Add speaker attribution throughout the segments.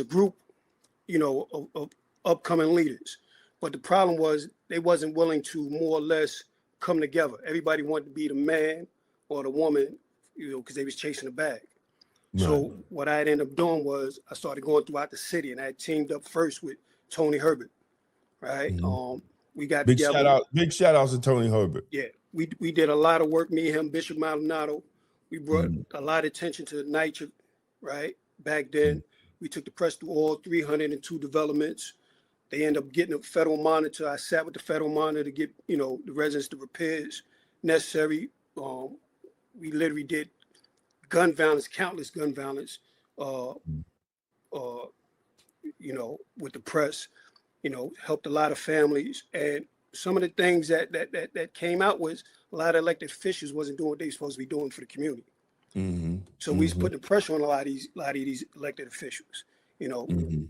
Speaker 1: a group, of upcoming leaders. But the problem was they wasn't willing to more or less come together. Everybody wanted to be the man or the woman, because they was chasing the bag. Right. So what I ended up doing was I started going throughout the city, and I teamed up first with Tony Herbert, right? Mm-hmm. We got together.
Speaker 2: Big shout outs to Tony Herbert.
Speaker 1: Yeah, we did a lot of work, me and him, Bishop Maldonado. We brought a lot of attention to NYCHA, right? Back then, we took the press through all 302 developments. They end up getting a federal monitor. I sat with the federal monitor to get, the residents the repairs necessary. We literally did gun violence, countless gun violence, with the press, helped a lot of families. And some of the things that came out was a lot of elected officials wasn't doing what they were supposed to be doing for the community. Mm-hmm. So we was putting pressure on a lot of these elected officials, and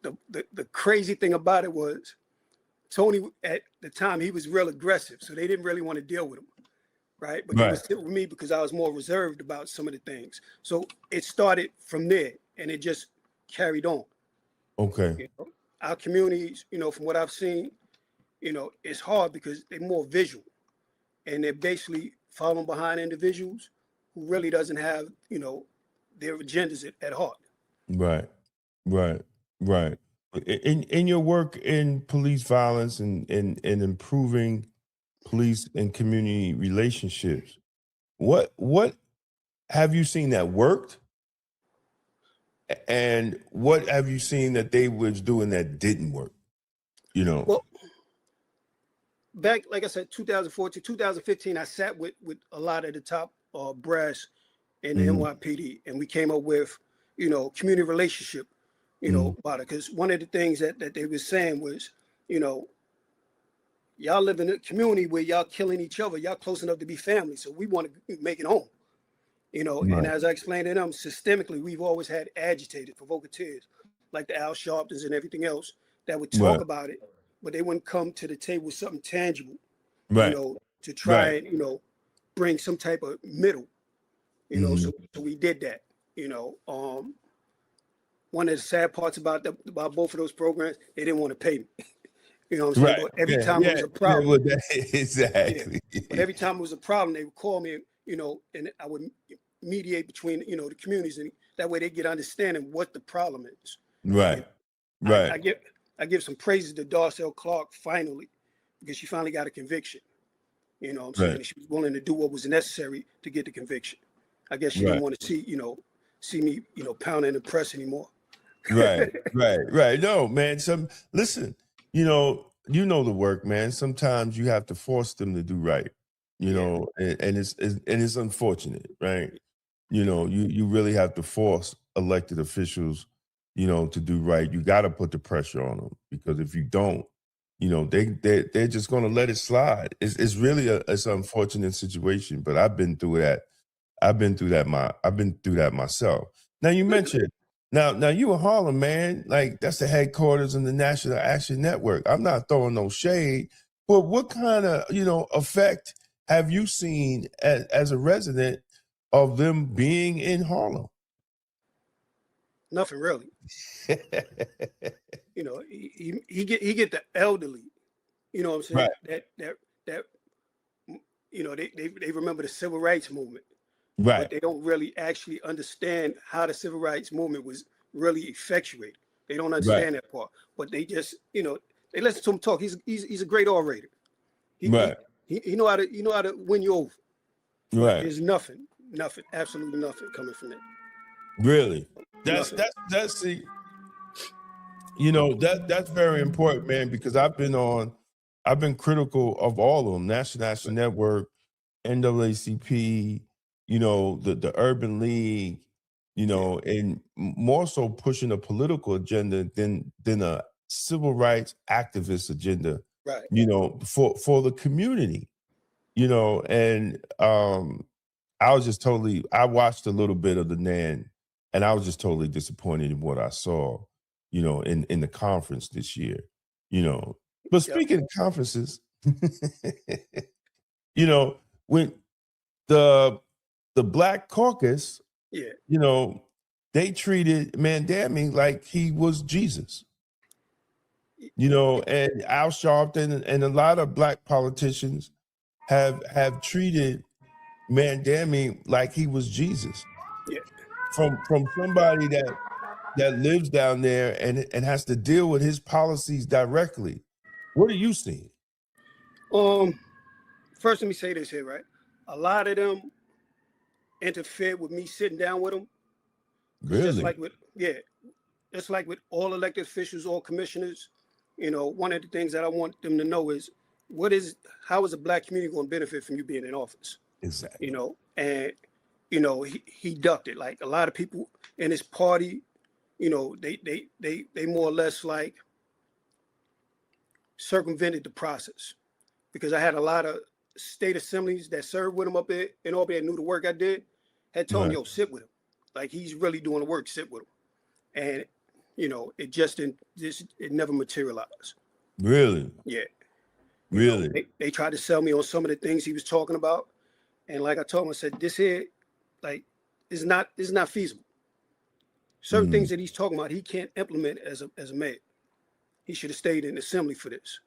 Speaker 1: the crazy thing about it was Tony at the time, he was real aggressive. So they didn't really want to deal with him. Right. But they would sit with me because I was more reserved about some of the things. So it started from there and it just carried on.
Speaker 2: Okay.
Speaker 1: Our communities, from what I've seen, it's hard because they're more visual and they're basically following behind individuals who really doesn't have, their agendas at heart.
Speaker 2: Right. In your work in police violence and improving police and community relationships, what have you seen that worked? And what have you seen that they was doing that didn't work?
Speaker 1: Well, back, like I said, 2014, 2015, I sat with a lot of the top brass in the NYPD, and we came up with, community relationship, about it. Because one of the things that they were saying was, y'all live in a community where y'all killing each other. Y'all close enough to be family. So we want to make it home, And as I explained to them, systemically, we've always had agitators, provocateurs, like the Al Sharptons and everything else that would talk about it, but they wouldn't come to the table with something tangible, to try and, bring some type of middle, so we did that, one of the sad parts about both of those programs, they didn't want to pay me. You know what I'm saying? But every time it was a problem.
Speaker 2: Exactly.
Speaker 1: Yeah. But every time it was a problem, they would call me, and I would mediate between, the communities, and that way they get understanding what the problem is.
Speaker 2: Right.
Speaker 1: I give some praises to Darcel Clark finally, because she finally got a conviction. You know what I'm saying? And she was willing to do what was necessary to get the conviction. I guess she didn't want to see me, pounding the press anymore.
Speaker 2: Right. No, man. Listen, you know the work, man. Sometimes you have to force them to do right, and it's unfortunate, right? You really have to force elected officials, to do right. You got to put the pressure on them, because if you don't, they're just going to let it slide. It's really it's an unfortunate situation, but I've been through that. I've been through that myself. Now you mentioned. Now you in Harlem, man, like that's the headquarters in the National Action Network. I'm not throwing no shade, but what kind of, effect have you seen as a resident of them being in Harlem?
Speaker 1: Nothing really. He get the elderly, what I'm saying? Right. That they remember the civil rights movement.
Speaker 2: Right.
Speaker 1: But they don't really actually understand how the civil rights movement was really effectuated. They don't understand that part. But they just, they listen to him talk. He's a great orator. He know how to win you over.
Speaker 2: Right.
Speaker 1: There's nothing, absolutely nothing coming from that.
Speaker 2: Really? That's the, that's very important, man, because I've been critical of all of them. National Action Network, NAACP, the Urban League, and more so pushing a political agenda than a civil rights activist agenda,
Speaker 1: right?
Speaker 2: For the community, and I watched a little bit of the NAN, and I was just totally disappointed in what I saw, in the conference this year, But speaking of conferences, when the Black Caucus, they treated Mandami like he was Jesus. You know, and Al Sharpton and a lot of black politicians have treated Mandami like he was Jesus.
Speaker 1: Yeah.
Speaker 2: From somebody that lives down there and has to deal with his policies directly. What are you seeing?
Speaker 1: First, let me say this here, right? A lot of them interfered with me sitting down with them.
Speaker 2: Really?
Speaker 1: Just like with all elected officials, all commissioners, you know, one of the things that I want them to know is how is the black community going to benefit from you being in office?
Speaker 2: Exactly.
Speaker 1: You know, and you know, he ducked it. Like a lot of people in his party, you know, they more or less like circumvented the process, because I had a lot of state assemblies that served with him up there in Albany that knew the work I did, had told me, yo, sit with him. Like he's really doing the work, sit with him. And, you know, it never materialized.
Speaker 2: Really?
Speaker 1: Yeah.
Speaker 2: Really?
Speaker 1: You know, they tried to sell me on some of the things he was talking about. And like I told him, I said, this here, like, is not feasible. Certain things that he's talking about, he can't implement as a mayor. He should have stayed in assembly for this.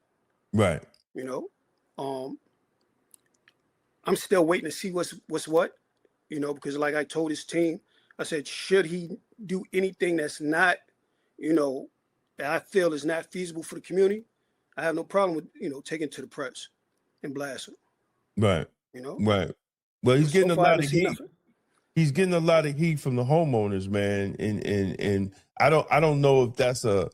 Speaker 2: Right.
Speaker 1: You know, I'm still waiting to see what's what, you know, because like I told his team, I said, should he do anything that's not, you know, that I feel is not feasible for the community, I have no problem with, you know, taking it to the press and blasting.
Speaker 2: Right.
Speaker 1: You know?
Speaker 2: Right. Well, he's getting a lot of heat.
Speaker 1: Nothing.
Speaker 2: He's getting a lot of heat from the homeowners, man. And I don't know if that's a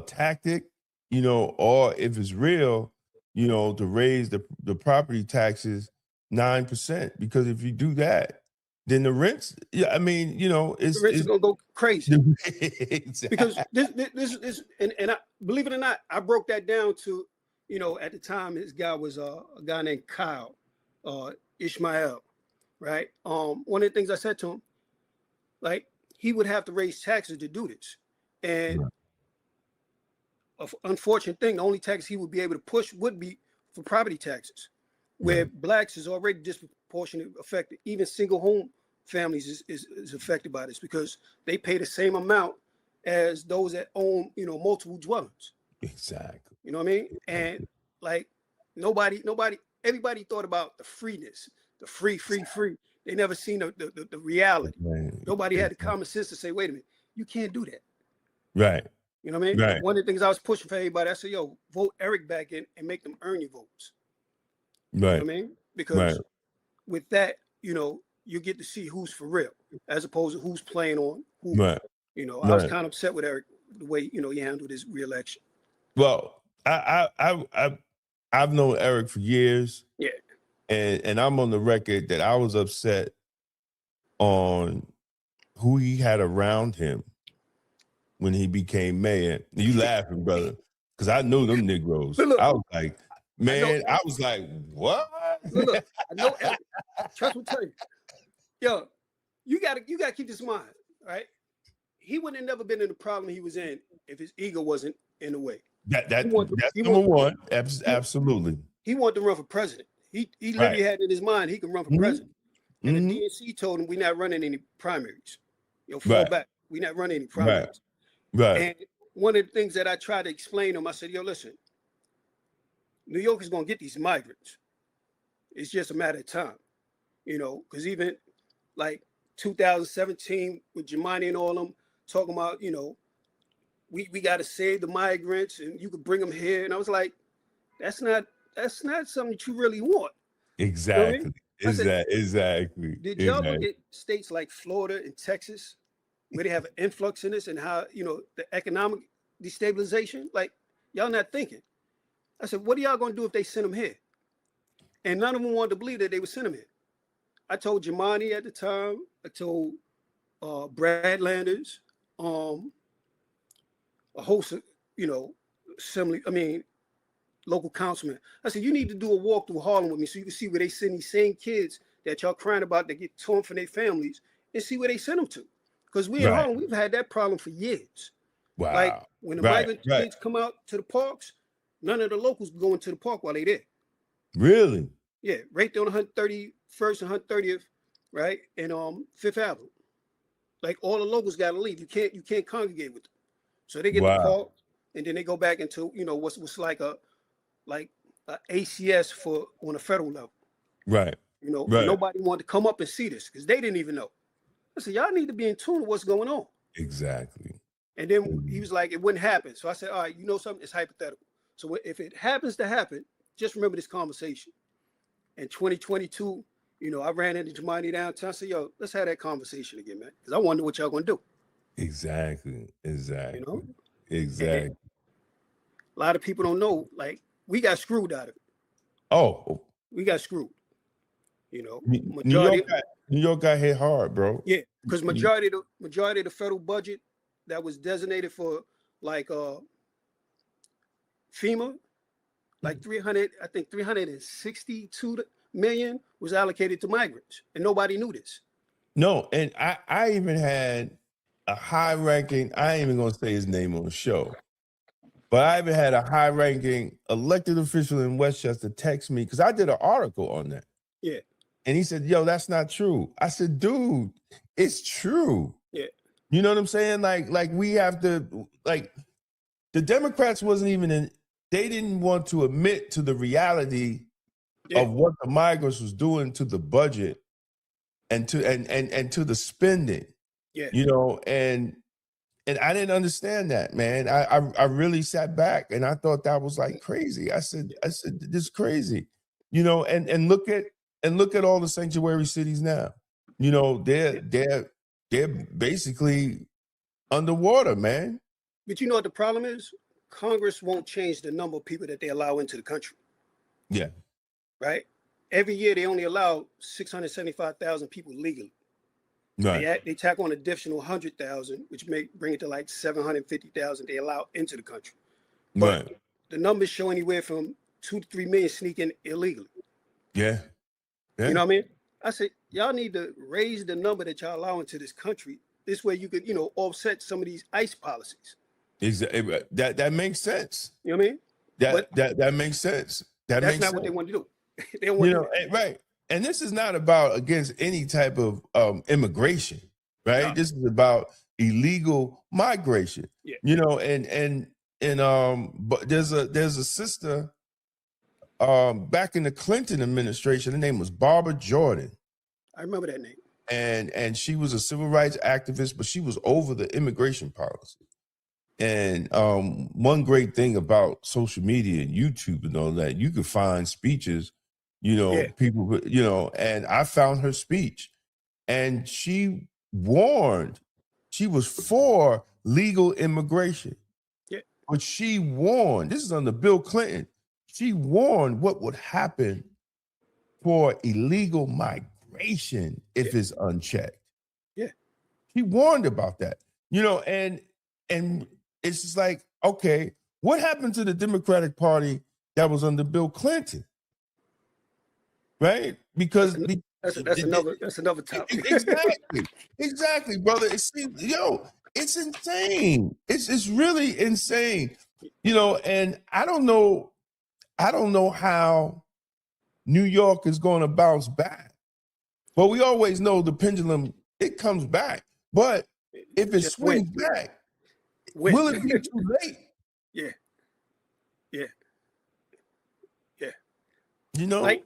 Speaker 2: tactic, you know, or if it's real, you know, to raise the property taxes 9%. Because if you do that, then the rents, I mean, you know,
Speaker 1: the rents are gonna go crazy.
Speaker 2: Exactly.
Speaker 1: Because this and I, believe it or not, I broke that down to, you know, at the time his guy was a guy named Kyle Ishmael, right? One of the things I said to him, like, he would have to raise taxes to do this. And an unfortunate thing, the only tax he would be able to push would be for property taxes, where blacks is already disproportionately affected. Even single home families is affected by this because they pay the same amount as those that own, you know, multiple dwellings.
Speaker 2: Exactly.
Speaker 1: You know what I mean? And like everybody thought about the freeness, the free. They never seen the reality. Nobody had the common sense to say, wait a minute, you can't do that.
Speaker 2: Right.
Speaker 1: You know what I mean?
Speaker 2: Right.
Speaker 1: One of the things I was pushing for everybody, I said, yo, vote Eric back in and make them earn your votes.
Speaker 2: Right.
Speaker 1: You know what I mean? Because with that, you know, you get to see who's for real, as opposed to who's playing on who.
Speaker 2: Right.
Speaker 1: You know, I was kind of upset with Eric, the way, you know, he handled his re-election.
Speaker 2: Well, I've known Eric for years.
Speaker 1: Yeah.
Speaker 2: And I'm on the record that I was upset on who he had around him when he became mayor. You laughing, brother, because I knew them Negroes.
Speaker 1: Look,
Speaker 2: I was like, man, I was like, what?
Speaker 1: Look, I know Eric. Trust me, tell you. Yo, you gotta keep this in mind, right? He would have never been in the problem he was in if his ego wasn't in the way.
Speaker 2: That's number one. Absolutely.
Speaker 1: He wanted to run for president. He literally had in his mind he can run for president. And the DNC told him, we're not running any primaries. You know, fall back. We're not running any primaries.
Speaker 2: Right.
Speaker 1: And one of the things that I tried to explain to him, I said, yo, listen, New York is going to get these migrants. It's just a matter of time. You know, because even like 2017 with Jemani and all them talking about, you know, we got to save the migrants and you could bring them here. And I was like, that's not something that you really want.
Speaker 2: Exactly.
Speaker 1: You know what I mean?
Speaker 2: Exactly.
Speaker 1: Did y'all look at states like Florida and Texas where they have an influx in this and how, you know, the economic destabilization? Like, y'all not thinking. I said, what are y'all going to do if they send them here? And none of them wanted to believe that they would send them here. I told Jemani at the time, I told Brad Landers, a host of, you know, local councilman. I said, you need to do a walk through Harlem with me so you can see where they send these same kids that y'all crying about that get torn from their families and see where they send them to. Because we in Harlem, we've had that problem for years.
Speaker 2: Wow.
Speaker 1: Like when the migrant kids come out to the parks, none of the locals go into the park while they there.
Speaker 2: Really?
Speaker 1: Yeah, right there on 131st and 130th, right? And 5th Avenue. Like all the locals got to leave. You can't congregate with them. So they get the
Speaker 2: Wow.
Speaker 1: call, and then they go back into what's like a ACS for on a federal level.
Speaker 2: Right.
Speaker 1: And
Speaker 2: Right.
Speaker 1: nobody wanted to come up and see this because they didn't even know. I said, y'all need to be in tune with what's going on.
Speaker 2: Exactly.
Speaker 1: And then he was like, it wouldn't happen. So I said, all right, you know something? It's hypothetical. So if it happens to happen, just remember this conversation. In 2022, I ran into Jemani downtown. I said, yo, let's have that conversation again, man. Because I wonder what y'all going to do.
Speaker 2: Exactly. Exactly.
Speaker 1: And
Speaker 2: Exactly.
Speaker 1: a lot of people don't know, like, we got screwed out of it.
Speaker 2: Oh.
Speaker 1: We got screwed.
Speaker 2: New York got hit hard, bro.
Speaker 1: Yeah, because majority of the federal budget that was designated for like FEMA, like 362 million was allocated to migrants, and nobody knew this.
Speaker 2: No, and I even had a high-ranking, I ain't even gonna say his name on the show, but I even had a high-ranking elected official in Westchester text me because I did an article on that.
Speaker 1: Yeah.
Speaker 2: And he said, yo, that's not true. I said, dude, it's true.
Speaker 1: Yeah.
Speaker 2: You know what I'm saying? Like we have to, like, the Democrats wasn't even they didn't want to admit to the reality of what the migrants was doing to the budget and to the spending.
Speaker 1: Yeah.
Speaker 2: And I didn't understand that, man. I really sat back and I thought that was like crazy. I said, this is crazy. And look at all the sanctuary cities now. They're basically underwater, man.
Speaker 1: But you know what the problem is? Congress won't change the number of people that they allow into the country.
Speaker 2: Yeah.
Speaker 1: Right? Every year they only allow 675,000 people legally.
Speaker 2: Right.
Speaker 1: They tack on additional 100,000, which may bring it to like 750,000 they allow into the country. But the numbers show anywhere from 2 to 3 million sneaking illegally.
Speaker 2: Yeah.
Speaker 1: You know what I mean? I said, y'all need to raise the number that y'all allow into this country. This way you could, offset some of these ICE policies.
Speaker 2: Exactly. That makes sense.
Speaker 1: You know what I mean?
Speaker 2: That makes sense.
Speaker 1: That's not what they want to do. They don't want to do that.
Speaker 2: Right. And this is not about against any type of immigration, right? No. This is about illegal migration. Yeah. But there's a sister back in the Clinton administration. Her name was Barbara Jordan.
Speaker 1: I remember that name.
Speaker 2: And she was a civil rights activist, but she was over the immigration policy. And one great thing about social media and YouTube and all that, you can find speeches, people, and I found her speech and she warned, she was for legal immigration.
Speaker 1: Yeah.
Speaker 2: But she warned, this is under Bill Clinton, she warned what would happen for illegal migration if it's unchecked.
Speaker 1: Yeah.
Speaker 2: He warned about that, and it's just like, okay, what happened to the Democratic Party that was under Bill Clinton? Right? Because
Speaker 1: that's another topic.
Speaker 2: Exactly, brother. It's insane. It's really insane. And I don't know how New York is going to bounce back. But we always know the pendulum, it comes back. But if it swings back, will it be too late?
Speaker 1: Yeah.
Speaker 2: Like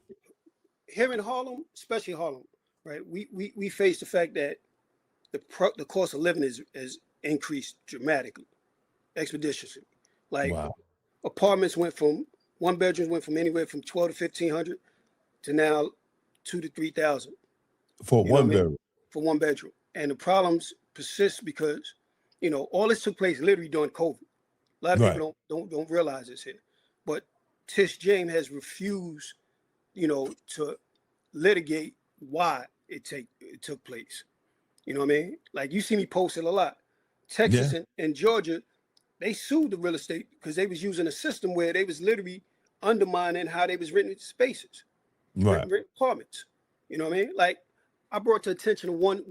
Speaker 1: here in Harlem, especially Harlem, right? We face the fact that the cost of living is increased dramatically, expeditiously. Like apartments one bedrooms went from anywhere from 12 to 1,500 to now 2,000 to 3,000
Speaker 2: for one bedroom.
Speaker 1: For one bedroom, and the problems persist because all this took place literally during COVID. A lot of people don't realize this here, but Tish James has refused, to litigate why it took place. You know what I mean? Like you see me posted a lot. Texas and Georgia, they sued the real estate because they was using a system where they was literally undermining how they was renting spaces, renting apartments. You know what I mean? Like I brought to attention of one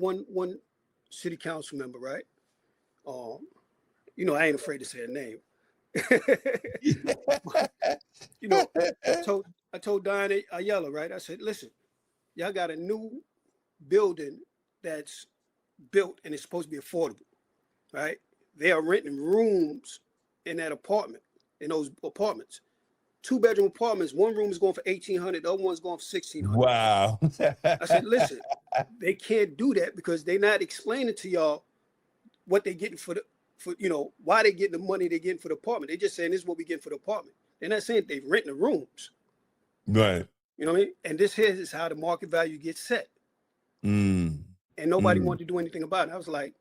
Speaker 1: city council member, right? I ain't afraid to say her name. I told Diana Ayala, right? I said, listen, y'all got a new building that's built and it's supposed to be affordable, right? They are renting rooms in that apartment, in those apartments. 2-bedroom apartments, one room is going for $1,800, the other one's going for $1,600.
Speaker 2: Wow.
Speaker 1: I said, listen, they can't do that because they're not explaining to y'all what they're getting for why they're getting the money they're getting for the apartment. They're just saying this is what we get for the apartment. They're not saying they're renting the rooms.
Speaker 2: Right.
Speaker 1: You know what I mean? And this here is how the market value gets set. And nobody wanted to do anything about it. I was like,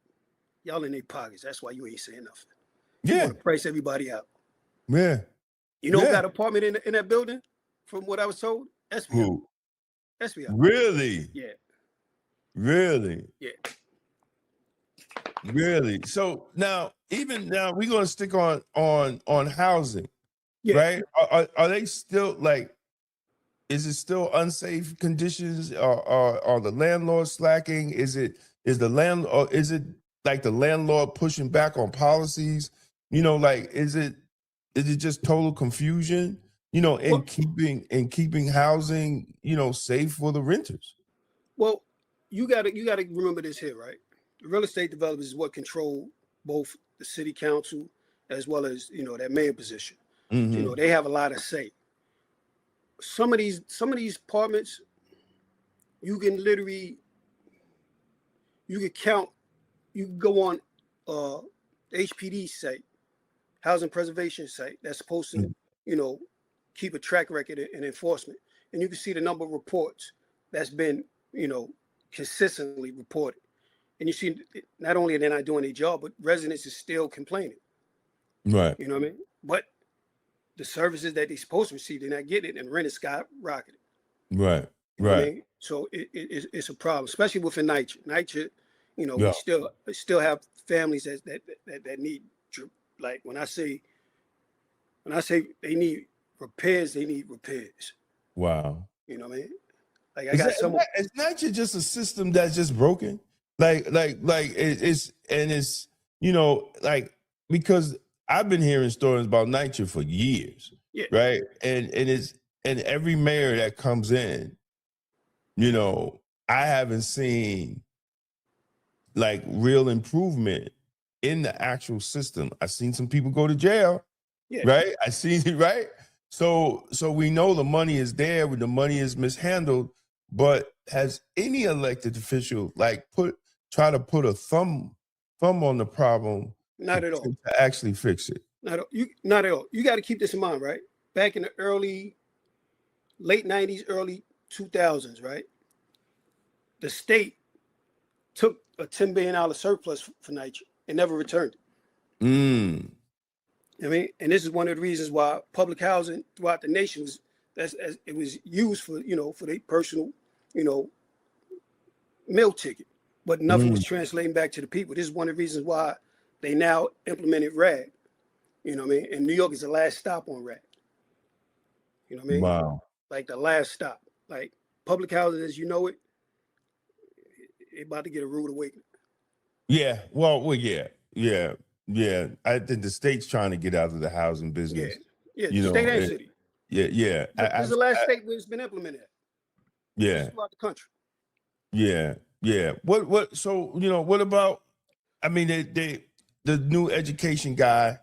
Speaker 1: y'all in their pockets. That's why you ain't saying nothing. You want to price everybody out.
Speaker 2: Yeah.
Speaker 1: You know who got an apartment in that building? From what I was told, SBI.
Speaker 2: Who?
Speaker 1: SBI.
Speaker 2: Really?
Speaker 1: Yeah.
Speaker 2: Really?
Speaker 1: Yeah.
Speaker 2: Really? So now, even now, we're gonna stick on housing, right? Are they still like? Is it still unsafe conditions? Are the landlords slacking? Is it like the landlord pushing back on policies? Like is it just total confusion? In keeping housing, safe for the renters.
Speaker 1: Well, you gotta remember this here, right? The real estate developers is what control both the city council as well as that mayor position.
Speaker 2: Mm-hmm.
Speaker 1: They have a lot of say. Some of these apartments, you can count. You can go on the HPD site, housing preservation site, that's supposed to keep a track record and enforcement, and you can see the number of reports that's been consistently reported. And you see, not only are they not doing their job, but residents is still complaining.
Speaker 2: Right.
Speaker 1: You know what I mean? But the services that they're supposed to receive, they're not getting it, and rent is skyrocketing.
Speaker 2: Right.
Speaker 1: You know what I mean? So it's a problem, especially within NYCHA. NYCHA, we still have families that need, like when I say they need repairs, they need repairs.
Speaker 2: Wow.
Speaker 1: You know what I mean? Like
Speaker 2: it's not just a system that's just broken. It's because I've been hearing stories about NYCHA for years, right? And every mayor that comes in, I haven't seen like real improvement in the actual system. I've seen some people go to jail, right? I seen it, right? So we know the money is there, when the money is mishandled, but has any elected official try to put a thumb on the problem?
Speaker 1: Not at all.
Speaker 2: To actually fix it.
Speaker 1: Not at all. You got to keep this in mind, right? Back in the late 90s, early 2000s, right? The state took a $10 billion surplus for NYCHA and never returned it. I mean, and this is one of the reasons why public housing throughout the nation it was used for their personal, meal ticket, but nothing was translating back to the people. This is one of the reasons why they now implemented RAD. You know what I mean? And New York is the last stop on RAD. You know what I mean?
Speaker 2: Wow.
Speaker 1: Like the last stop. Like public housing as you know it, they about to get a rude awakening.
Speaker 2: Yeah. Well, yeah. I think the state's trying to get out of the housing business.
Speaker 1: Yeah. State and city.
Speaker 2: Yeah.
Speaker 1: This is the last state where it's been implemented.
Speaker 2: Yeah.
Speaker 1: Throughout the country.
Speaker 2: Yeah. What? So what about? I mean, the new education guy.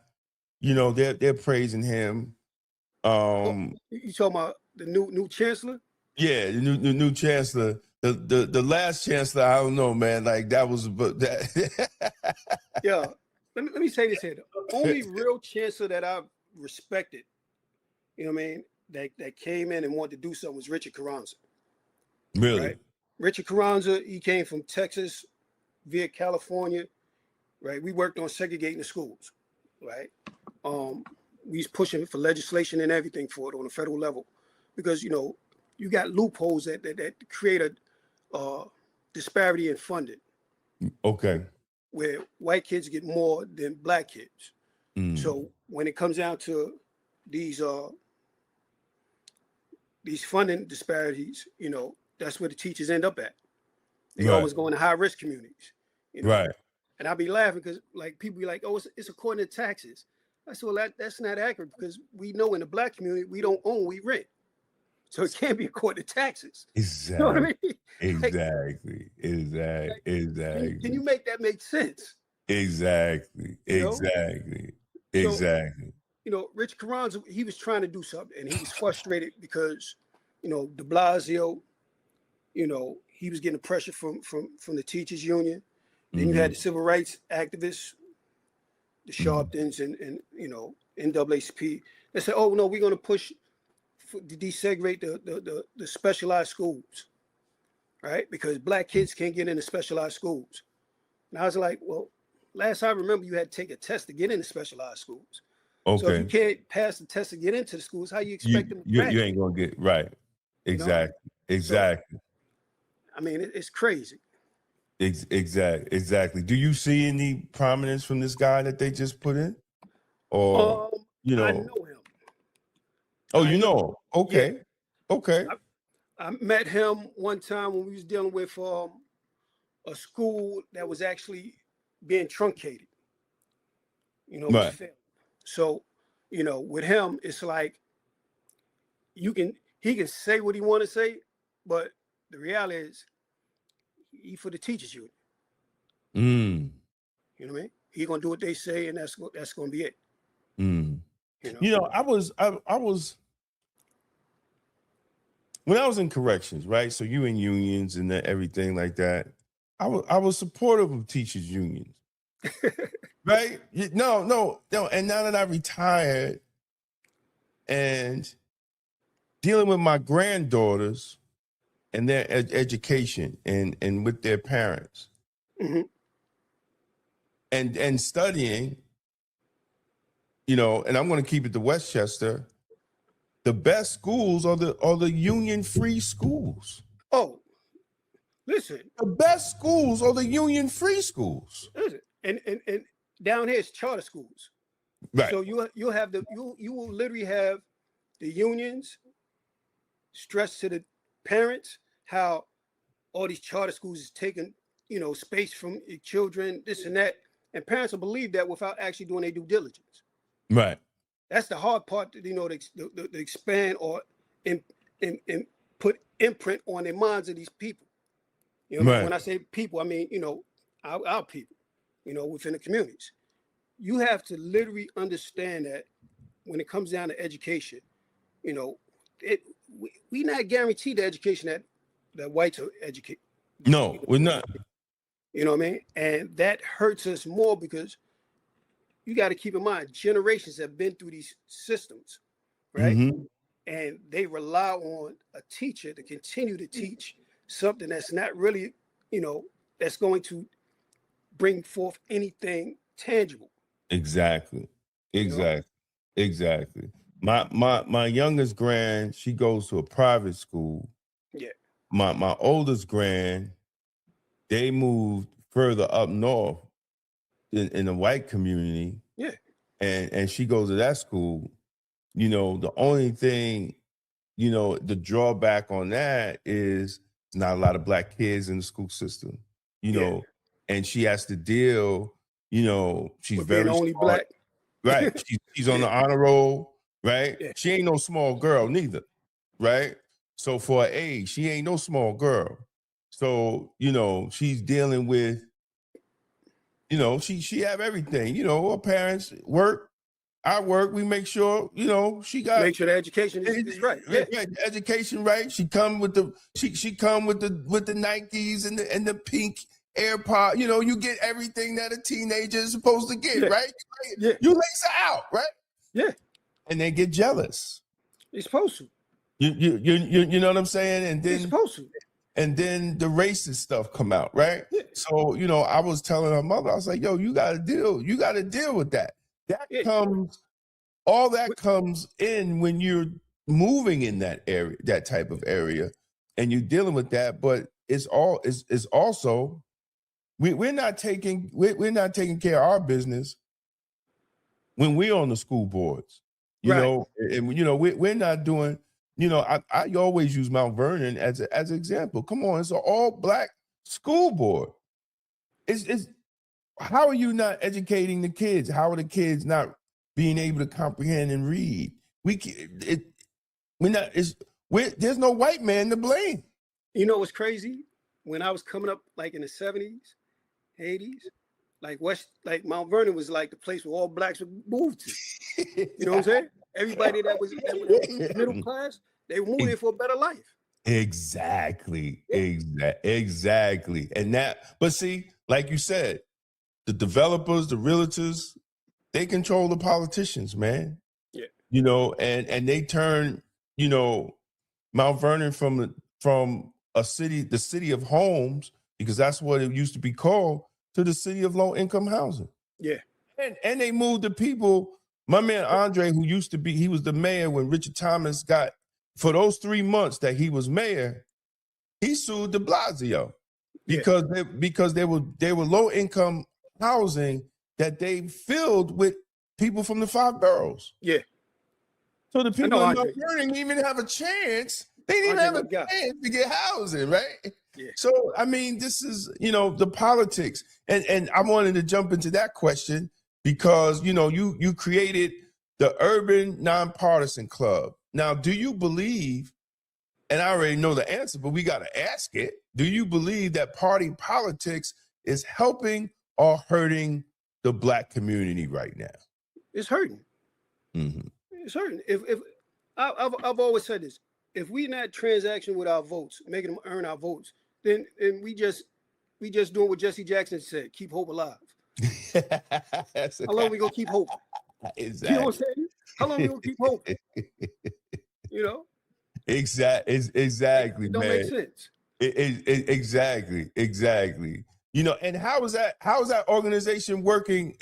Speaker 2: They're praising him.
Speaker 1: You talking about the new chancellor?
Speaker 2: Yeah, the new chancellor. The last chancellor, I don't know, man. Like that was, but that.
Speaker 1: Yeah. Let me say this here. The only real chancellor that I've respected, you know what I mean, that came in and wanted to do something was Richard Carranza.
Speaker 2: Really?
Speaker 1: Right? Richard Carranza, he came from Texas via California, right? We worked on segregating the schools, right? We was pushing for legislation and everything for it on a federal level, because you got loopholes that create a disparity in funding.
Speaker 2: Okay.
Speaker 1: Where white kids get more than black kids. So when it comes down to these funding disparities, that's where the teachers end up at. They always go in high risk communities.
Speaker 2: Right.
Speaker 1: And I'll be laughing because people be like, oh, it's according to taxes. I said, well, that's not accurate, because we know in the black community we don't own, we rent. So it can't be according to taxes.
Speaker 2: Exactly.
Speaker 1: You know what I mean?
Speaker 2: Exactly.
Speaker 1: Can you make that make sense?
Speaker 2: Exactly.
Speaker 1: You know?
Speaker 2: Exactly.
Speaker 1: So,
Speaker 2: Exactly.
Speaker 1: Rich Carranza, he was trying to do something, and he was frustrated because, de Blasio, he was getting pressure from the teachers union. Then you had the civil rights activists, the Sharptons, and NAACP. They said, "Oh no, we're going to push to desegregate the specialized schools, right? Because black kids can't get into specialized schools." And I was like, "Well, last I remember, you had to take a test to get into specialized schools. So if you can't pass the test to get into the schools, how you expect them to graduate?
Speaker 2: You ain't gonna get right." Exactly. Exactly.
Speaker 1: So, I mean, it's crazy.
Speaker 2: Exactly. Do you see any prominence from this guy that they just put in? Or
Speaker 1: I know him.
Speaker 2: Oh, you know him. Okay.
Speaker 1: Yeah.
Speaker 2: Okay.
Speaker 1: I met him one time when we was dealing with a school that was actually being truncated.
Speaker 2: Right.
Speaker 1: So, with him, it's like he can say what he want to say, but the reality is he for the teachers union. You know what I mean? He gonna do what they say, and that's gonna be it.
Speaker 2: I was when I was in corrections, right? So you in unions and everything like that. I was supportive of teachers unions, right? No. And now that I retired and dealing with my granddaughters and their education and with their parents, and studying, and I'm going to keep it to Westchester. The best schools are the union-free schools.
Speaker 1: Oh, listen.
Speaker 2: The best schools are the union-free schools.
Speaker 1: Listen, and down here it's charter schools.
Speaker 2: Right.
Speaker 1: So you'll have you will literally have the unions stress to the parents how all these charter schools is taking space from your children, this and that, and parents will believe that without actually doing their due diligence.
Speaker 2: Right.
Speaker 1: That's the hard part, to expand or and put imprint on their minds of these people.
Speaker 2: Right.
Speaker 1: When I say people, I mean our people, within the communities. You have to literally understand that when it comes down to education, we not guaranteed the education that whites are educated.
Speaker 2: No, we're not.
Speaker 1: You know what I mean? And that hurts us more because you got to keep in mind, generations have been through these systems, right? And they rely on a teacher to continue to teach something that's not really, that's going to bring forth anything tangible.
Speaker 2: Exactly. My youngest grand, she goes to a private school.
Speaker 1: Yeah.
Speaker 2: My oldest grand, they moved further up north in the white community.
Speaker 1: Yeah.
Speaker 2: And she goes to that school. The only thing, the drawback on that is not a lot of black kids in the school system, and she has to deal, she's very
Speaker 1: only
Speaker 2: smart,
Speaker 1: black.
Speaker 2: right? She's on the honor roll, right?
Speaker 1: Yeah.
Speaker 2: She ain't no small girl neither, right? So for her age, she ain't no small girl. So, she's dealing with, she have everything, her parents work, I work, we make sure, she got
Speaker 1: make sure the education is right. Yeah.
Speaker 2: Education right. She come with the she come with the Nikes and the pink AirPod. You get everything that a teenager is supposed to get, right?
Speaker 1: Yeah.
Speaker 2: You lace her out, right?
Speaker 1: Yeah.
Speaker 2: And they get jealous.
Speaker 1: You're supposed to.
Speaker 2: You know what I'm saying? And then
Speaker 1: you're supposed to.
Speaker 2: And then the racist stuff come out, right?
Speaker 1: Yeah.
Speaker 2: So, I was telling her mother, I was like, yo, you gotta deal with that. All that comes in when you're moving in that area, that type of area, and you're dealing with that. But it's also we're not taking care of our business when we're on the school boards, and we're not doing. I always use Mount Vernon as an example. Come on, it's an all black school board. It's how are you not educating the kids? How are the kids not being able to comprehend and read? there's no white man to blame.
Speaker 1: You know what's crazy? When I was coming up, like in the 70s, 80s, like Mount Vernon was like the place where all blacks would move to. You know what I'm saying? Everybody that was middle class, they were moving for a better life.
Speaker 2: Exactly. Exactly. And but see, like you said, the developers, the realtors, they control the politicians, man.
Speaker 1: Yeah.
Speaker 2: You know, and they turn, you know, Mount Vernon from the city of homes, because that's what it used to be called, to the city of low income housing.
Speaker 1: Yeah.
Speaker 2: And they moved the people. My man Andre, who used to be, he was the mayor when Richard Thomas got, for those 3 months that he was mayor, he sued de Blasio because they were low income housing that they filled with people from the 5 boroughs.
Speaker 1: Yeah.
Speaker 2: So the people in Mount Vernon didn't even have a chance. They didn't have a chance to get housing, right?
Speaker 1: Yeah.
Speaker 2: So I mean, this is, you know, the politics, and I wanted to jump into that question because, you know, you created the Urban Nonpartisan Club. Now, do you believe, and I already know the answer, but we got to ask it, do you believe that party politics is helping or hurting the Black community right now?
Speaker 1: It's hurting.
Speaker 2: Mm-hmm.
Speaker 1: It's hurting. If I've always said this, if we not transaction with our votes, making them earn our votes, then we just doing what Jesse Jackson said, keep hope alive. How long we gonna keep hoping?
Speaker 2: Exactly.
Speaker 1: You know what I'm saying? How long we gonna keep hoping? You know?
Speaker 2: Exactly,
Speaker 1: it don't
Speaker 2: man.
Speaker 1: make sense.
Speaker 2: Exactly. You know, and how is that organization working?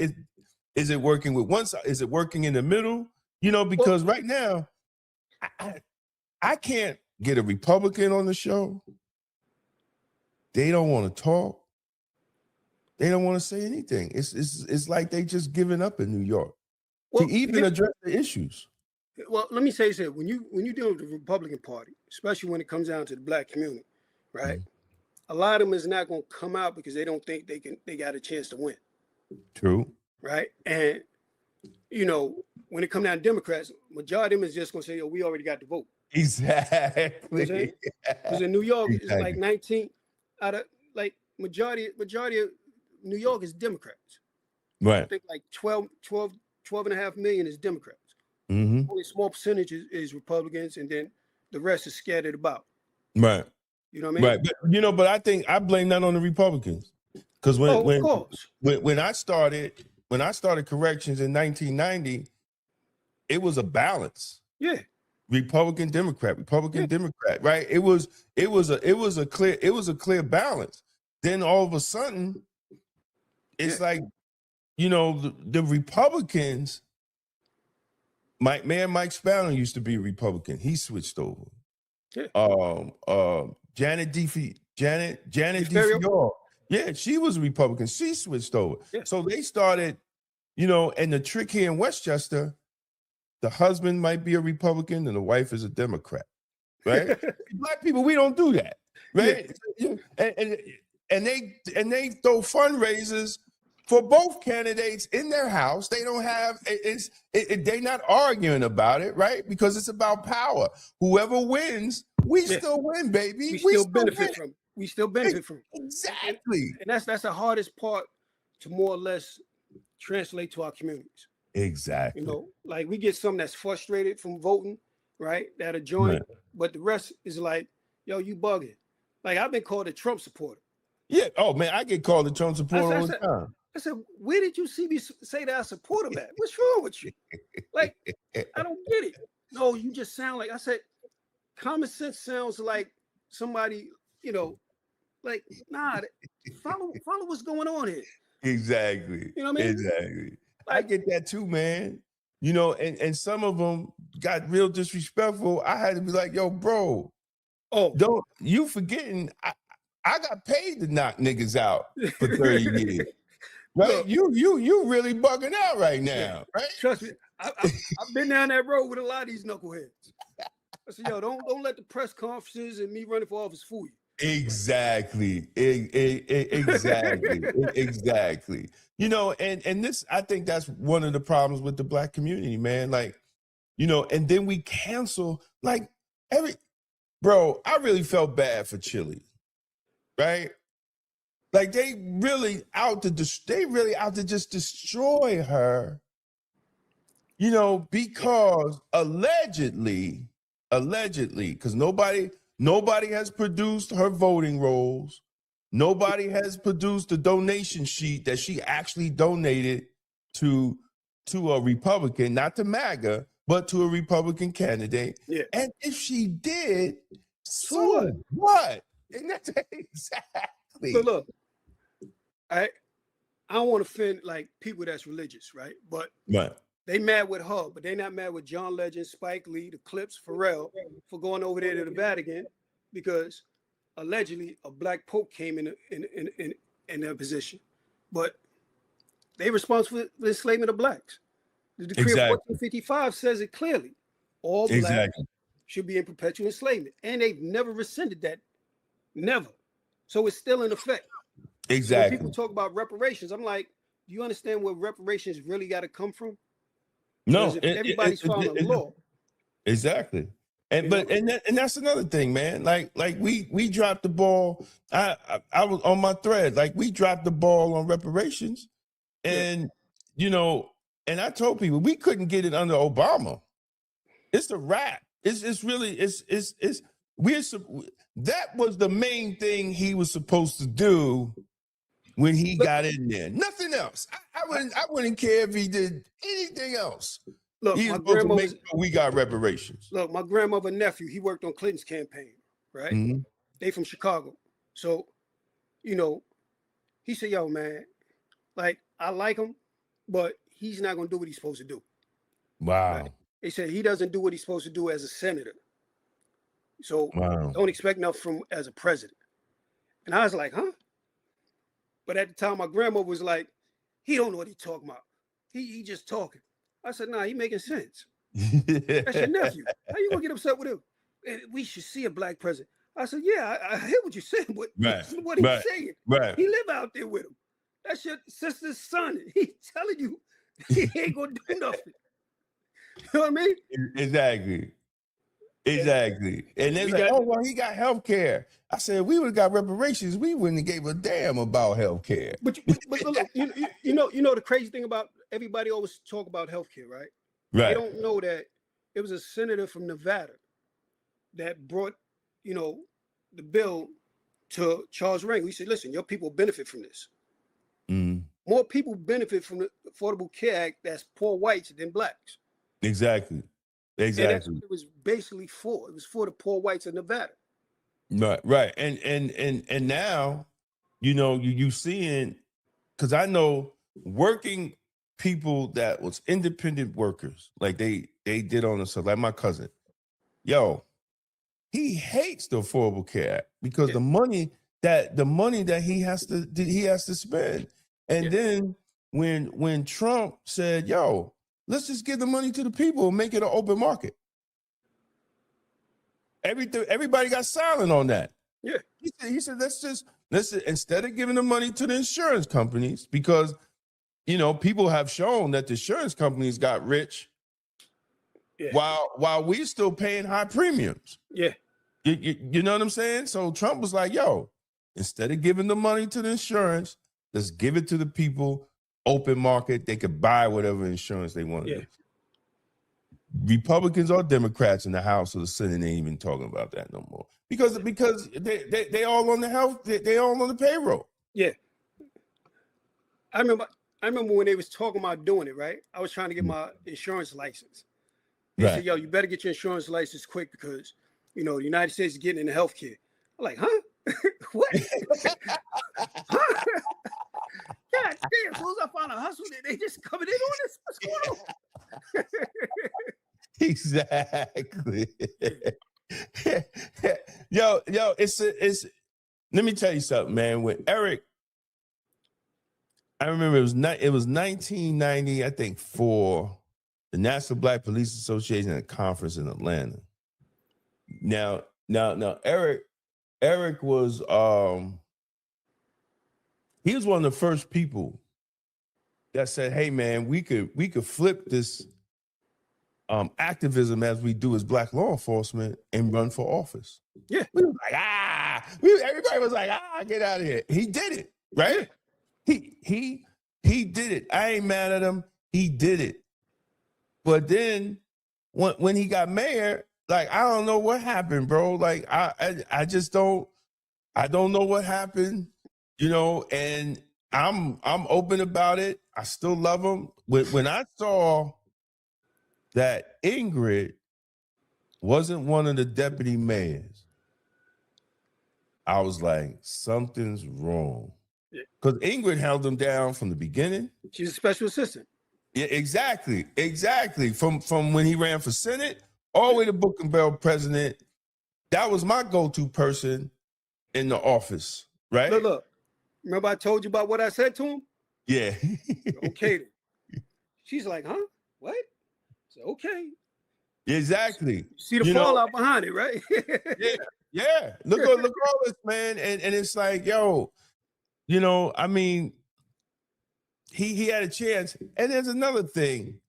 Speaker 2: Is it working with one side? Is it working in the middle? You know, because right now, I can't get a Republican on the show. They don't want to talk. They don't want to say anything. It's like they just giving up in New York to even address the issues.
Speaker 1: Well, let me say this: when you deal with the Republican Party, especially when it comes down to the Black community, right? Mm-hmm. A lot of them is not going to come out because they don't think they got a chance to win.
Speaker 2: True.
Speaker 1: Right, and you know, when it comes down to Democrats, majority of them is just going to say, "Oh, we already got the vote."
Speaker 2: Exactly.
Speaker 1: Because in New York, it's like 19 out of like majority of New York is Democrats.
Speaker 2: Right.
Speaker 1: I think like 12 and a half million is Democrats.
Speaker 2: Mm-hmm.
Speaker 1: Only a small percentage is Republicans, and then the rest is scattered about.
Speaker 2: Right.
Speaker 1: You know what I mean?
Speaker 2: Right. But, you know, but I think I blame that on the Republicans. Because when I started corrections in 1990, it was a balance.
Speaker 1: Yeah.
Speaker 2: Republican, Democrat, right? It was a clear balance. Then all of a sudden, it's like, you know, the Republicans. Mayor Mike Spallon used to be a Republican. He switched over. Yeah. Janet DeFiore. Yeah, she was a Republican. She switched over. Yeah. So they started, you know, and the trick here in Westchester, the husband might be a Republican and the wife is a Democrat, right? Black people, we don't do that, right? Yeah. And they throw fundraisers for both candidates in their house. They don't have they're not arguing about it, right? Because it's about power. Whoever wins, we still win, baby.
Speaker 1: We still benefit from it. We still benefit from it.
Speaker 2: Exactly.
Speaker 1: And that's the hardest part to more or less translate to our communities.
Speaker 2: Exactly.
Speaker 1: You know, like we get some that's frustrated from voting, right? That'll join, right. But the rest is like, yo, you bugging. Like I've been called a Trump supporter.
Speaker 2: Yeah. Oh man, I get called a Trump supporter all the time.
Speaker 1: I said, where did you see me say that I support him at? What's wrong with you? Like, I don't get it. No, you just sound like, I said, common sense sounds like somebody, you know, like, nah, follow what's going on here.
Speaker 2: Exactly.
Speaker 1: You know what I mean?
Speaker 2: Exactly. Like, I get that too, man. You know, and some of them got real disrespectful. I had to be like, yo, bro, don't you forgetting I got paid to knock niggas out for 30 years. Right? You really bugging out right now, right?
Speaker 1: Trust me, I've been down that road with a lot of these knuckleheads. I said, yo, don't let the press conferences and me running for office fool you.
Speaker 2: Exactly. Exactly. You know, and this, I think that's one of the problems with the Black community, man. Like, you know, and then we cancel like bro, I really felt bad for Chile, right? Like they really out to just destroy her, you know, because allegedly, because nobody has produced her voting rolls. Nobody has produced a donation sheet that she actually donated to a Republican, not to MAGA, but to a Republican candidate.
Speaker 1: Yeah.
Speaker 2: And if she did,
Speaker 1: So what?
Speaker 2: what? And that's exactly.
Speaker 1: So look, I don't want to offend like people that's religious, right? But
Speaker 2: Right.
Speaker 1: they mad with her, but they not mad with John Legend, Spike Lee, the Clips, Pharrell for going over there to the Vatican because allegedly a black pope came in their position. But they responsible for the enslavement of blacks. The decree of 1455 says it clearly. All blacks should be in perpetual enslavement. And they've never rescinded that. Never. So it's still in effect.
Speaker 2: Exactly.
Speaker 1: So when people talk about reparations, I'm like, do you understand where reparations really got to come from?
Speaker 2: No,
Speaker 1: if everybody's following the law.
Speaker 2: Exactly. And that's another thing, man. Like we dropped the ball. I was on my thread. Like we dropped the ball on reparations, and you know, and I told people we couldn't get it under Obama. It's a wrap. It's really that was the main thing he was supposed to do when he got in there. Nothing else. I wouldn't care if he did anything else.
Speaker 1: Look,
Speaker 2: he was supposed to make sure we got reparations.
Speaker 1: Look, my grandmother nephew, he worked on Clinton's campaign, right?
Speaker 2: Mm-hmm.
Speaker 1: They from Chicago. So, you know, he said, yo, man, like, I like him, but he's not going to do what he's supposed to do.
Speaker 2: Wow.
Speaker 1: Right? They said he doesn't do what he's supposed to do as a senator. So don't expect nothing from as a president. And I was like, huh? But at the time, my grandma was like, he don't know what he's talking about. He just talking. I said, nah, he making sense. That's your nephew. How you gonna get upset with him? We should see a black president. I said, yeah, I hear what you're saying, but what he's saying.
Speaker 2: Right.
Speaker 1: He live out there with him. That's your sister's son. He's telling you he ain't gonna do nothing. You know what I mean?
Speaker 2: Exactly. And they're like, oh, well, he got health care. I said, we would have got reparations. We wouldn't have gave a damn about health care.
Speaker 1: But look, you know the crazy thing about everybody always talk about health care, right?
Speaker 2: Right.
Speaker 1: They don't know that it was a senator from Nevada that brought, the bill to Charles Reagan. We said, listen, your people benefit from this.
Speaker 2: Mm.
Speaker 1: More people benefit from the Affordable Care Act that's poor whites than blacks.
Speaker 2: Exactly.
Speaker 1: And that's what it was basically for. It was for the poor whites of Nevada.
Speaker 2: Right. And now, you seeing, because I know working people that was independent workers, like they did on themselves, like my cousin. Yo, he hates the Affordable Care Act because the money that he has to spend. And then when Trump said, yo, let's just give the money to the people and make it an open market. Everybody got silent on that.
Speaker 1: Yeah.
Speaker 2: He said, let's instead of giving the money to the insurance companies, because people have shown that the insurance companies got rich while we're still paying high premiums.
Speaker 1: Yeah.
Speaker 2: You know what I'm saying? So Trump was like, yo, instead of giving the money to the insurance, let's give it to the people, open market. They could buy whatever insurance they want to do. Republicans or Democrats in the House or the Senate ain't even talking about that no more because they all on the health, they all on the payroll.
Speaker 1: Yeah. I remember when they was talking about doing it, right? I was trying to get my insurance license. They said, yo, you better get your insurance license quick because, the United States is getting into healthcare. I'm like, huh? What? Huh? God damn, as soon as I find a hustle, they just coming in on this. What's going on?
Speaker 2: Exactly. yo, it's let me tell you something, man. With Eric, I remember it was 1990, I think, for the National Black Police Association at a conference in Atlanta. Now, Eric was he was one of the first people that said, hey man, we could flip this activism as we do as Black law enforcement and run for office.
Speaker 1: Yeah.
Speaker 2: We was like, everybody was like, get out of here. He did it, right? Yeah. He did it. I ain't mad at him. He did it. But then when he got mayor, like, I don't know what happened, bro. Like, I just don't know what happened, and I'm open about it. I still love him. When I saw that Ingrid wasn't one of the deputy mayors, I was like, something's wrong. Because Ingrid held him down from the beginning.
Speaker 1: She's a special assistant.
Speaker 2: Yeah, exactly. From when he ran for Senate all the way to Book and Bell president, that was my go-to person in the office, right?
Speaker 1: Look. Remember I told you about what I said to him?
Speaker 2: Yeah.
Speaker 1: Okay. She's like, huh? What? So, okay.
Speaker 2: Exactly.
Speaker 1: See the fallout behind it, right?
Speaker 2: Yeah. Look all this, man. And it's like, yo, I mean, he had a chance. And there's another thing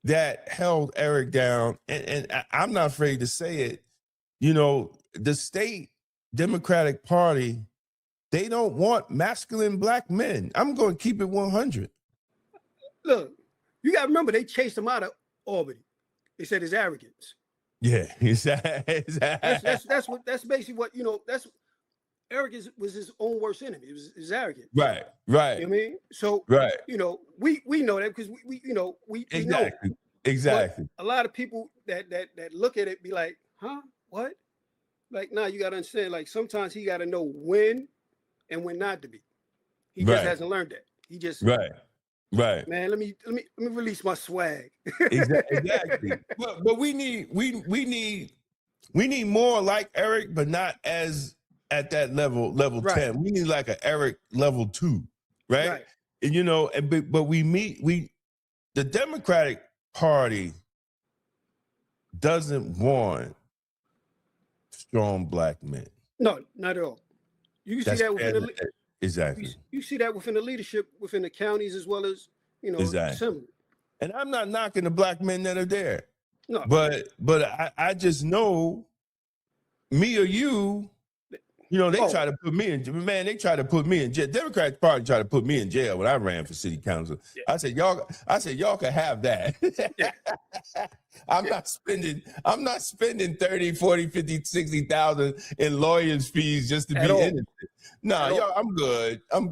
Speaker 2: that held Eric down, and I'm not afraid to say it. The state Democratic Party, they don't want masculine Black men. I'm going to keep it 100.
Speaker 1: Look, you got to remember, they chased him out of Albany. They said his arrogance.
Speaker 2: Yeah, exactly.
Speaker 1: That's basically what, that's arrogance was his own worst enemy. It was his arrogance.
Speaker 2: Right.
Speaker 1: You know what I mean? So,
Speaker 2: right.
Speaker 1: We know that because we know.
Speaker 2: Exactly.
Speaker 1: But a lot of people that look at it be like, huh? What? Like, nah, you got to understand, like, sometimes he got to know when and when not to be. He just hasn't learned that. He just
Speaker 2: right.
Speaker 1: Man, let me release my swag.
Speaker 2: Exactly. But we need more like Eric, but not as at that level 10. We need like an Eric level 2, right? And but the Democratic Party doesn't want strong Black men. No,
Speaker 1: not at all. You can see that within
Speaker 2: exactly.
Speaker 1: You see that within the leadership, within the counties, as well as assembly.
Speaker 2: And I'm not knocking the Black men that are there.
Speaker 1: No,
Speaker 2: but I just know, me or you, they try to put me in. Man, they try to put me in jail. Democratic Party tried to put me in jail when I ran for city council. Yeah. I said y'all can have that. Yeah. I'm not spending 30, 40, 50, 60,000 in lawyers' fees just to be innocent. No, y'all, I'm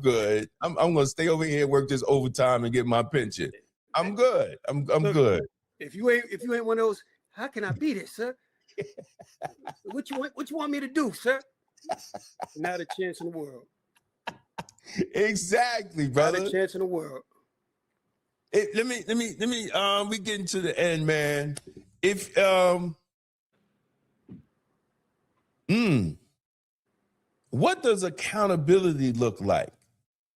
Speaker 2: good. I'm gonna stay over here, work this overtime, and get my pension. I'm good. I'm good.
Speaker 1: If you ain't one of those, how can I be this, sir? What you want me to do, sir? Not a chance in the world.
Speaker 2: Exactly, brother.
Speaker 1: Not a chance in the world.
Speaker 2: Let me. We getting to the end, man. If what does accountability look like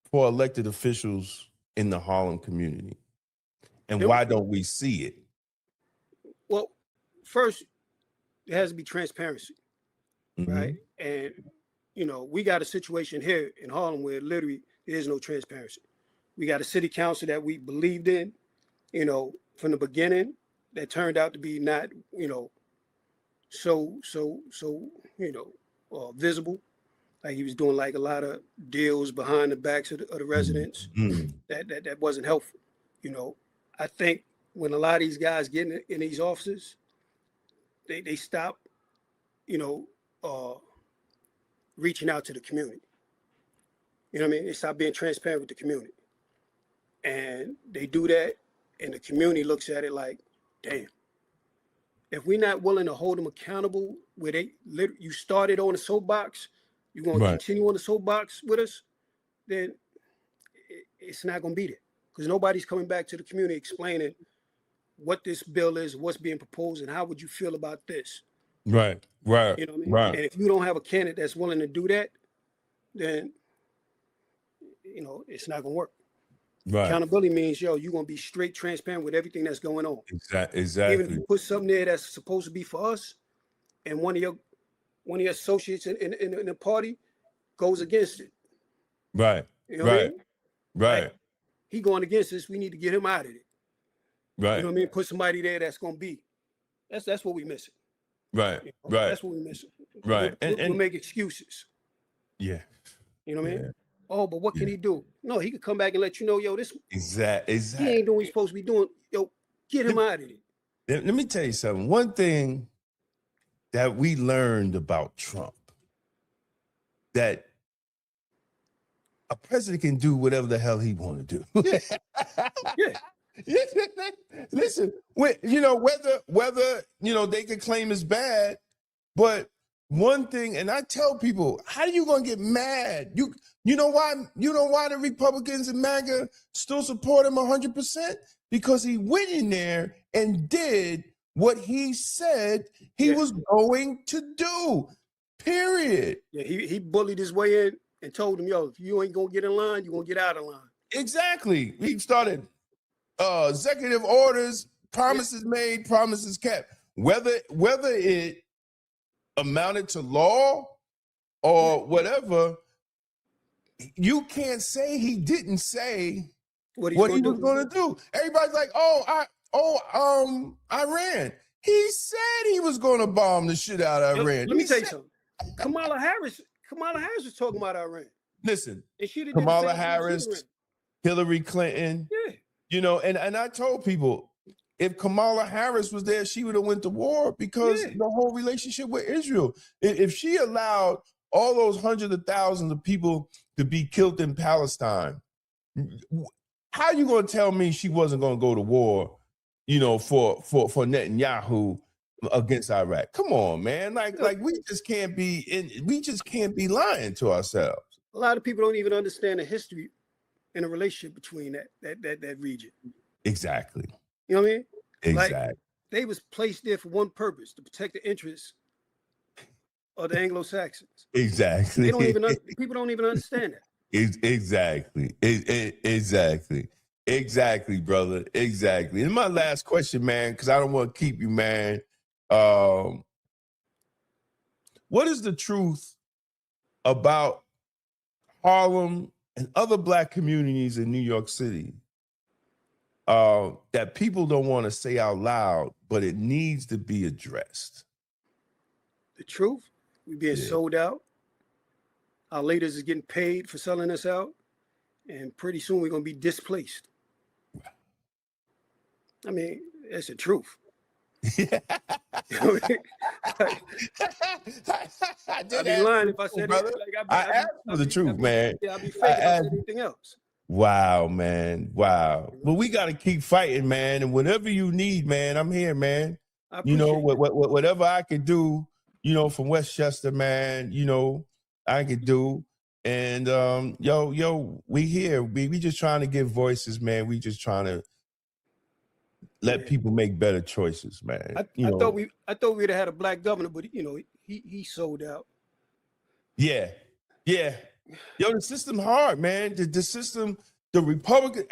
Speaker 2: for elected officials in the Harlem community, and why don't we see it?
Speaker 1: Well, first, there has to be transparency, right? And we got a situation here in Harlem where literally there is no transparency. We got a city council that we believed in, from the beginning, that turned out to be not, so visible. Like he was doing like a lot of deals behind the backs of the residents. That wasn't helpful. I think when a lot of these guys get in these offices, they stop, reaching out to the community. You know what I mean? They stop being transparent with the community. And they do that, and the community looks at it like, damn, if we're not willing to hold them accountable, where you started on the soapbox, you're going to continue on the soapbox with us, then it's not going to be there. Because nobody's coming back to the community explaining what this bill is, what's being proposed, and how would you feel about this?
Speaker 2: Right.
Speaker 1: You know what I mean? Right. And if you don't have a candidate that's willing to do that, then, it's not going to work. Right. Accountability means, you're going to be straight transparent with everything that's going on.
Speaker 2: Exactly.
Speaker 1: Even if you put something there that's supposed to be for us, and one of your associates in the party goes against it.
Speaker 2: Right.
Speaker 1: You know what I mean?
Speaker 2: Right.
Speaker 1: Like, he going against this, we need to get him out of it.
Speaker 2: Right.
Speaker 1: You know what I mean? Put somebody there that's going to be That's what we missing.
Speaker 2: Right.
Speaker 1: You know?
Speaker 2: Right.
Speaker 1: That's what we missing.
Speaker 2: Right.
Speaker 1: We'll make excuses.
Speaker 2: Yeah.
Speaker 1: You know what I
Speaker 2: Yeah.
Speaker 1: mean? Oh, but what can he do? No, he could come back and let you know, yo, this
Speaker 2: Exactly.
Speaker 1: he ain't doing what he's supposed to be doing. Yo, get him out of it.
Speaker 2: Let me tell you something. One thing that we learned about Trump, that a president can do whatever the hell he want to do.
Speaker 1: Yeah.
Speaker 2: Listen, whether they could claim it's bad, but one thing, and I tell people, how are you gonna get mad? You know why the Republicans and MAGA still support him 100%? Because he went in there and did what he said he was going to do. Period.
Speaker 1: Yeah, he bullied his way in and told him, yo, if you ain't gonna get in line, you're gonna get out of line.
Speaker 2: Exactly. He started executive orders, promises made, promises kept. Whether it amounted to law or whatever, you can't say he didn't say what he was going to do. Everybody's like, Iran. He said he was going to bomb the shit out of Iran.
Speaker 1: Let me tell you something. Kamala Harris was talking about Iran.
Speaker 2: Listen,
Speaker 1: and she
Speaker 2: Kamala Harris, Hillary Clinton, and I told people, if Kamala Harris was there, she would have went to war because the whole relationship with Israel. If she allowed all those hundreds of thousands of people to be killed in Palestine, how are you going to tell me she wasn't going to go to war, for Netanyahu against Iraq? Come on, man. Like we just can't be lying to ourselves.
Speaker 1: A lot of people don't even understand the history and the relationship between that region.
Speaker 2: Exactly.
Speaker 1: You know what I mean?
Speaker 2: Exactly.
Speaker 1: Like, they was placed there for one purpose, to protect the interests of the Anglo-Saxons.
Speaker 2: Exactly.
Speaker 1: People don't even understand that.
Speaker 2: Exactly, brother. Exactly. And my last question, man, because I don't want to keep you, man. What is the truth about Harlem and other Black communities in New York City that people don't want to say out loud, but it needs to be addressed?
Speaker 1: The truth? We're being sold out. Our leaders is getting paid for selling us out. And pretty soon we're going to be displaced. I mean, that's the truth. I'd be lying if I said it.
Speaker 2: I asked for the truth, man.
Speaker 1: I'd be fake if I said anything else.
Speaker 2: Wow, man. Wow. But we got to keep fighting, man. And whatever you need, man, I'm here, man. Whatever I can do, from Westchester, man, I can do. And we here. We just trying to give voices, man. We just trying to let people make better choices, man.
Speaker 1: I thought we'd have had a Black governor, but he sold out.
Speaker 2: Yeah. The system hard, man. The system, the Republican,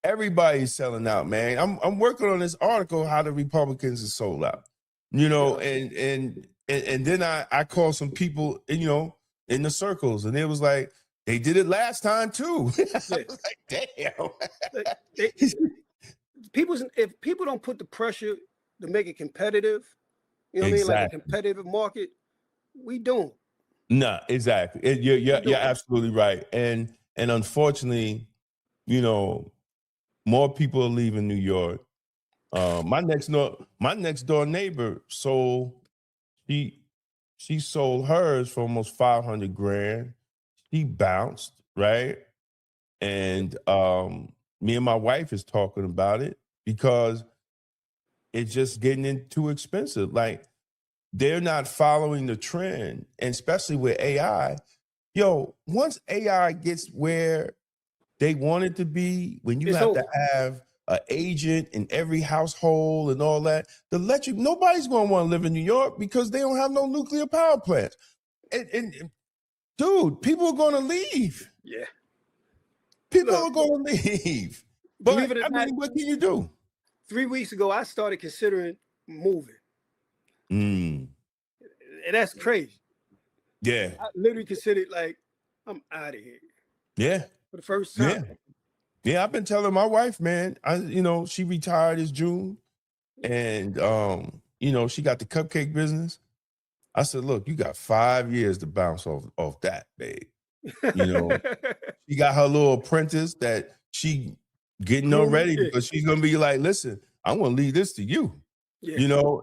Speaker 2: everybody's selling out, man. I'm working on this article, how the Republicans are sold out. And then I called some people, in the circles, and it was like, they did it last time too. I was like, damn.
Speaker 1: If people don't put the pressure to make it competitive, what I mean, like a competitive market, we don't.
Speaker 2: No, exactly. You're absolutely right. And unfortunately, more people are leaving New York. My next door neighbor sold, she sold hers for almost $500,000. She bounced, right? And me and my wife is talking about it because it's just getting too expensive. Like, they're not following the trend, and especially with AI. Once AI gets where they want it to be, when you have to have an agent in every household and all that, nobody's going to want to live in New York because they don't have no nuclear power plants. And dude, people are going to leave.
Speaker 1: Yeah.
Speaker 2: People are going to leave. But what can you do? 3
Speaker 1: weeks ago, I started considering moving. And that's crazy.
Speaker 2: Yeah.
Speaker 1: I literally considered, like, I'm out of here.
Speaker 2: Yeah.
Speaker 1: For the first time.
Speaker 2: Yeah, I've been telling my wife, man, she retired this June. And she got the cupcake business. I said, look, you got 5 years to bounce off that, babe. She got her little apprentice that she getting her ready because she's gonna be like, listen, I'm gonna leave this to you.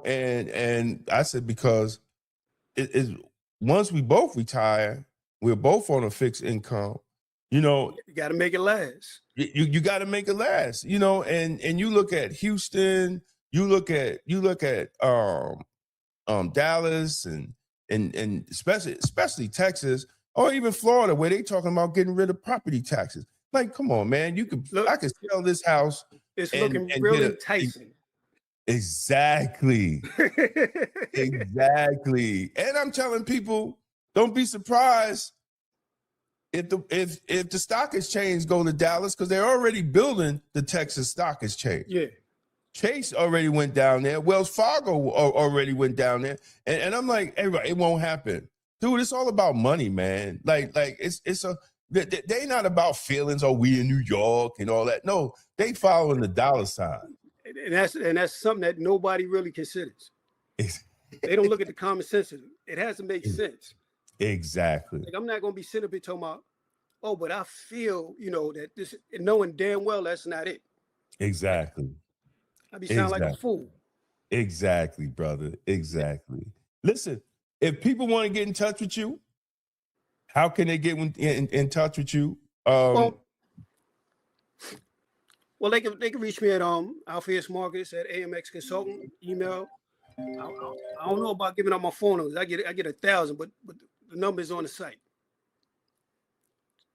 Speaker 2: And I said, because it is, once we both retire, we're both on a fixed income,
Speaker 1: you got to make it last.
Speaker 2: You got to make it last, and you look at Houston, you look at Dallas and especially Texas, or even Florida, where they talking about getting rid of property taxes. Like, come on, man, I could sell this house.
Speaker 1: It's looking real enticing.
Speaker 2: Exactly. Exactly. And I'm telling people, don't be surprised if the stock exchange go to Dallas, because they're already building the Texas stock exchange.
Speaker 1: Yeah. Chase
Speaker 2: already went down there. Wells Fargo already went down there. And I'm like, everybody, it won't happen. Dude, it's all about money, man. Like they not about feelings, or we in New York and all that. No, they following the dollar sign.
Speaker 1: And that's something that nobody really considers. They don't look at the common sense of it. It has to make sense.
Speaker 2: Exactly.
Speaker 1: Like, I'm not going to be sitting up here talking about, oh, but I feel, that this, knowing damn well that's not it.
Speaker 2: Exactly.
Speaker 1: I be sounding like a fool.
Speaker 2: Exactly, brother. Exactly. Listen, if people want to get in touch with you, how can they get in touch with you?
Speaker 1: Well, they can reach me at Alpheaus Marcus at A.M.X Consultant. Email. I don't know about giving out my phone numbers. I get 1,000, but the number is on the site.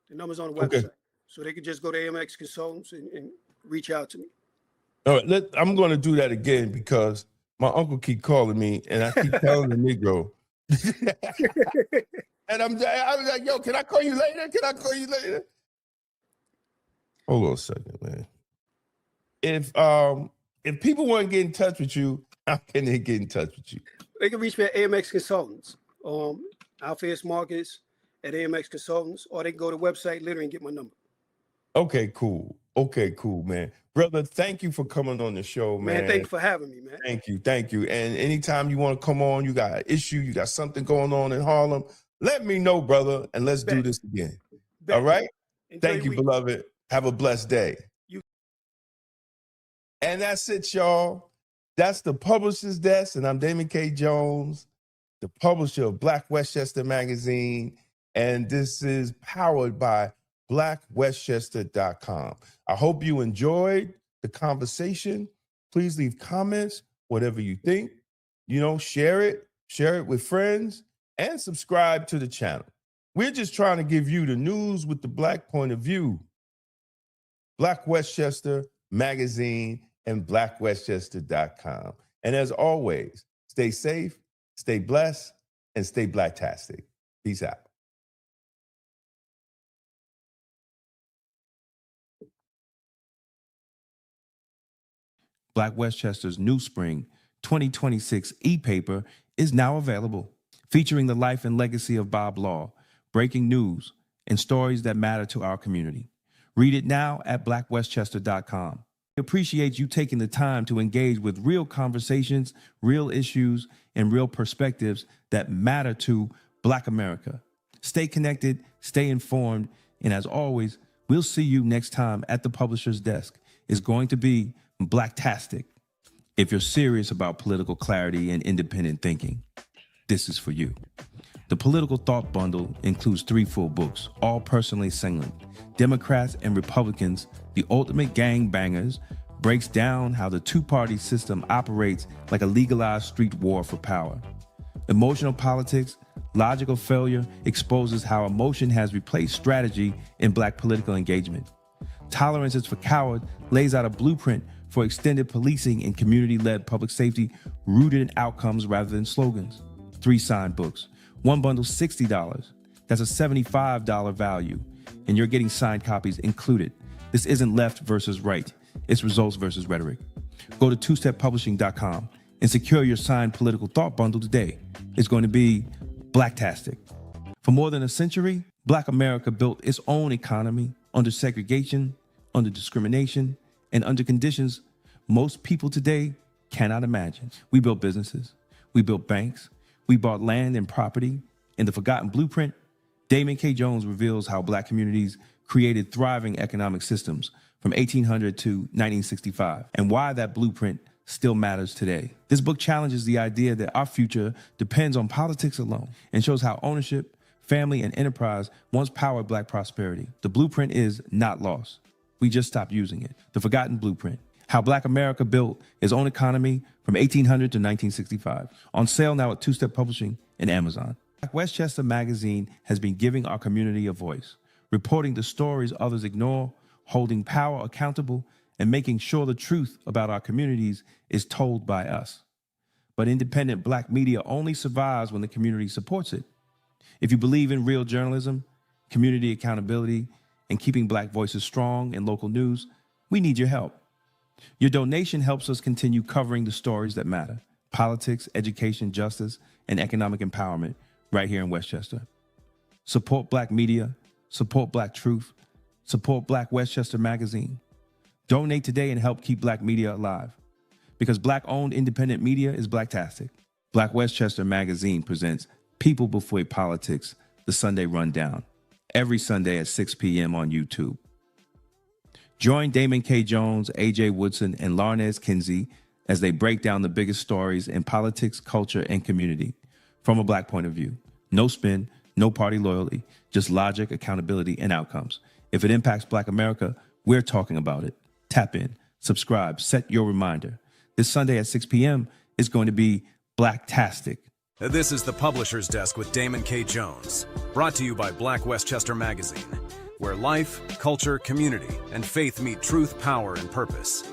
Speaker 1: The number's on the website, so they can just go to A.M.X Consultants and reach out to me.
Speaker 2: All right, I'm going to do that again, because my uncle keep calling me, and I keep telling the Negro. And I'm like, yo, can I call you later? Can I call you later? Hold on a second, man. If people want to get in touch with you, how can they get in touch with you?
Speaker 1: They can reach me at A.M.X Consultants, Alpheaus Marcus at A.M.X Consultants, or they can go to the website literally and get my number.
Speaker 2: Okay, cool, man. Brother, thank you for coming on the show, man.
Speaker 1: Man, thank you for having me, man.
Speaker 2: Thank you. And anytime you want to come on, you got an issue, you got something going on in Harlem, let me know, brother, and let's do this again. All right? Thank you, beloved. Have a blessed day. And that's it, y'all. That's the Publisher's Desk, and I'm Damon K. Jones, the publisher of Black Westchester Magazine, and this is powered by blackwestchester.com. I hope you enjoyed the conversation. Please leave comments, whatever you think. Share it with friends, and subscribe to the channel. We're just trying to give you the news with the Black point of view. Black Westchester Magazine and blackwestchester.com. And as always, stay safe, stay blessed, and stay blacktastic. Peace out.
Speaker 3: Black Westchester's New Spring 2026 e-paper is now available, featuring the life and legacy of Bob Law, breaking news, and stories that matter to our community. Read it now at blackwestchester.com. We appreciate you taking the time to engage with real conversations, real issues, and real perspectives that matter to Black America. Stay connected, stay informed, and as always, we'll see you next time at the Publisher's Desk. It's going to be Blacktastic. If you're serious about political clarity and independent thinking, this is for you. The Political Thought Bundle includes 3 full books, all personally singling. Democrats and Republicans, The Ultimate Gangbangers, breaks down how the two-party system operates like a legalized street war for power. Emotional Politics, Logical Failure exposes how emotion has replaced strategy in Black political engagement. Tolerance is for Coward lays out a blueprint for extended policing and community-led public safety rooted in outcomes rather than slogans. 3 signed books. 1 bundle, $60. That's a $75 value, and you're getting signed copies included. This isn't left versus right. It's results versus rhetoric. Go to twosteppublishing.com and secure your signed Political Thought Bundle today. It's going to be Blacktastic. For more than a century, Black America built its own economy under segregation, under discrimination, and under conditions most people today cannot imagine. We built businesses. We built banks. We bought land and property. In The Forgotten Blueprint, Damon K. Jones reveals how Black communities created thriving economic systems from 1800 to 1965 and why that blueprint still matters today. This book challenges the idea that our future depends on politics alone and shows how ownership, family, and enterprise once powered Black prosperity. The blueprint is not lost. We just stopped using it. The Forgotten Blueprint, how Black America built its own economy from 1800 to 1965. On sale now at Two-Step Publishing and Amazon. Black Westchester Magazine has been giving our community a voice, reporting the stories others ignore, holding power accountable, and making sure the truth about our communities is told by us. But independent Black media only survives when the community supports it. If you believe in real journalism, community accountability, and keeping Black voices strong in local news, we need your help. Your donation helps us continue covering the stories that matter: politics, education, justice, and economic empowerment right here in Westchester. Support Black media, support Black truth, support Black Westchester Magazine. Donate today and help keep Black media alive. Because Black-owned independent media is Blacktastic. Black Westchester Magazine presents People Before Politics, the Sunday Rundown, every Sunday at 6 p.m. on YouTube. Join Damon K. Jones, A.J. Woodson, and Larnez Kinsey as they break down the biggest stories in politics, culture, and community from a Black point of view. No spin, no party loyalty, just logic, accountability, and outcomes. If it impacts Black America, we're talking about it. Tap in, subscribe, set your reminder. This Sunday at 6 p.m. is going to be Blacktastic.
Speaker 4: This is the Publisher's Desk with Damon K. Jones, brought to you by Black Westchester Magazine, where life, culture, community, and faith meet truth, power, and purpose.